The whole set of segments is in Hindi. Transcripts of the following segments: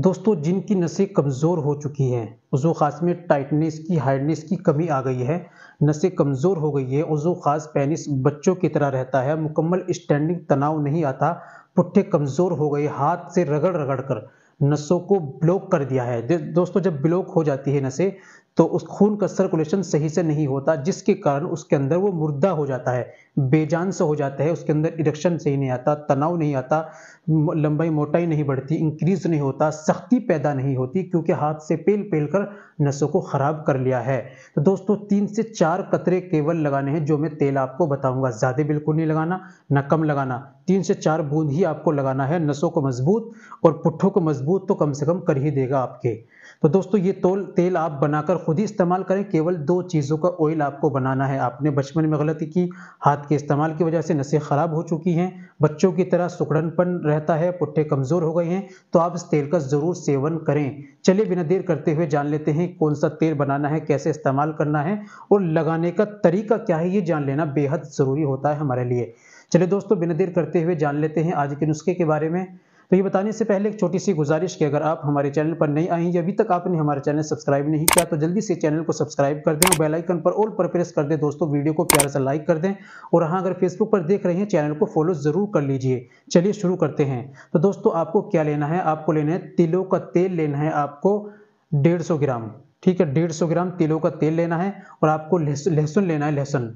दोस्तों जिनकी नसें कमज़ोर हो चुकी हैं, उज़्व ख़ास में टाइटनेस की, हार्डनेस की कमी आ गई है, नसें कमज़ोर हो गई है, उज़्व ख़ास पेनिस बच्चों की तरह रहता है, मुकम्मल स्टैंडिंग तनाव नहीं आता, पुट्ठे कमज़ोर हो गए, हाथ से रगड़-रगड़ कर नसों को ब्लॉक कर दिया है। दोस्तों जब ब्लॉक हो जाती है नसें, तो उस खून का सर्कुलेशन सही से नहीं होता, जिसके कारण उसके अंदर वो मुर्दा हो जाता है, बेजान सा हो जाता है, उसके अंदर इरेक्शन सही नहीं आता, तनाव नहीं आता, लंबाई मोटाई नहीं बढ़ती, इंक्रीज नहीं होता, सख्ती पैदा नहीं होती क्योंकि हाथ से पेल-पेल कर नसों को खराब कर लिया है। तो दोस्तों 3 से 4 कतरे केवल लगाने हैं जो मैं तेल आपको बताऊँगा, ज़्यादा बिल्कुल नहीं लगाना, ना कम लगाना, 3 से 4 बूँद ही आपको लगाना है, नसों को मजबूत और पुट्ठों को मजबूत तो कम से कम कर ही देगा आपके। तो दोस्तों ये तेल आप बनाकर खुद ही इस्तेमाल करें, केवल 2 चीज़ों का ऑयल आपको बनाना है। आपने बचपन में गलती की, हाथ के इस्तेमाल की वजह से नसें खराब हो चुकी हैं, बच्चों की तरह सिकुड़नपन रहता है, पुट्ठे कमज़ोर हो गए हैं, तो आप इस तेल का ज़रूर सेवन करें। चलिए बिना देर करते हुए जान लेते हैं कौन-सा तेल बनाना है, कैसे इस्तेमाल करना है और लगाने का तरीका क्या है, ये जान लेना बेहद ज़रूरी होता है हमारे लिए। चलिए दोस्तों बिना देर करते हुए जान लेते हैं आज के नुस्खे के बारे में। तो ये बताने से पहले एक छोटी-सी गुज़ारिश कि अगर आप हमारे चैनल पर नए आए हैं या अभी तक आपने हमारा चैनल सब्सक्राइब नहीं किया, तो जल्दी से चैनल को सब्सक्राइब कर दें और बेल आइकन पर ऑल पर प्रेस कर दें दोस्तों, वीडियो को प्यारा सा लाइक कर दें और हाँ, अगर फेसबुक पर देख रहे हैं, चैनल को फॉलो ज़रूर कर लीजिए। चलिए शुरू करते हैं। तो दोस्तों आपको क्या लेना है, आपको लेना है तिलों का तेल लेना है आपको 150 ग्राम, ठीक है? 150 ग्राम तिलों का तेल लेना है और आपको लहसुन लेना है लहसुन।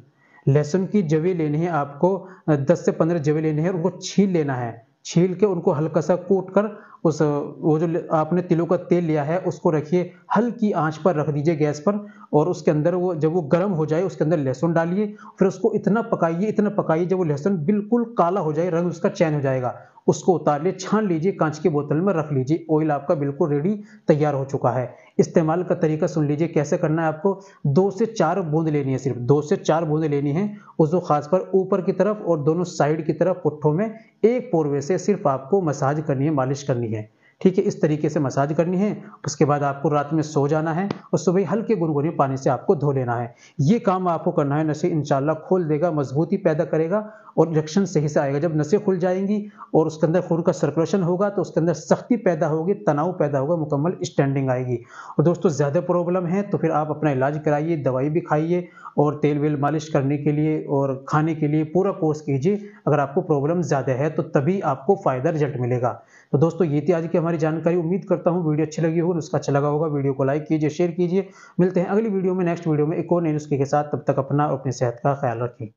लहसुन की जवें लेनी है आपको 10 से 15 जवें लेनी है और उनको छील लेना है। छील के उनको हल्का सा कूट कर उस वो जो आपने तिलों का तेल लिया है उसको रखिए, हल्की आँच पर रख दीजिए गैस पर और उसके अंदर वो जब वो गर्म हो जाए उसके अंदर लहसुन डालिए, फिर उसको इतना पकाइए जब वो लहसुन बिल्कुल काला हो जाए, रंग उसका चेंज हो जाएगा। उसको उतार लिए, छान लीजिए, काँच की बोतल में रख लीजिए। ऑयल आपका बिल्कुल रेडी तैयार हो चुका है। इस्तेमाल का तरीका सुन लीजिए कैसे करना है आपको। 2 से 4 बूँद लेनी है, सिर्फ 2 से 4 बूँद लेनी है, उसको खास पर ऊपर की तरफ और दोनों साइड की तरफ पुट्ठों में एक पोरवे से सिर्फ आपको मसाज करनी है, मालिश करनी है। ठीक है, इस तरीके से मसाज करनी है। उसके बाद आपको रात में सो जाना है और सुबह हल्के गुनगुने पानी से आपको धो लेना है। ये काम आपको करना है, नसें इंशाल्लाह खोल देगा, मजबूती पैदा करेगा और इरेक्शन सही से आएगा। जब नसें खुल जाएँगी और उसके अंदर खून का सर्कुलेशन होगा तो उसके अंदर सख्ती पैदा होगी, तनाव पैदा होगा, मुकम्मल स्टैंडिंग आएगी। और दोस्तों ज़्यादा प्रॉब्लम है तो फिर आप अपना इलाज कराइए, दवाई भी खाइए और तेल-वेल मालिश करने के लिए और खाने के लिए पूरा कोर्स कीजिए। अगर आपको प्रॉब्लम ज़्यादा है तो तभी आपको फ़ायदा रिज़ल्ट मिलेगा। तो दोस्तों ये थी आज की हमारी जानकारी। उम्मीद करता हूँ वीडियो अच्छी लगी होगी, नुस्खा अच्छा लगा होगा। वीडियो को लाइक कीजिए, शेयर कीजिए। मिलते हैं अगली वीडियो में, नेक्स्ट वीडियो में एक और नए नुस्खे के साथ। तब तक अपना और अपनी सेहत का ख्याल रखें।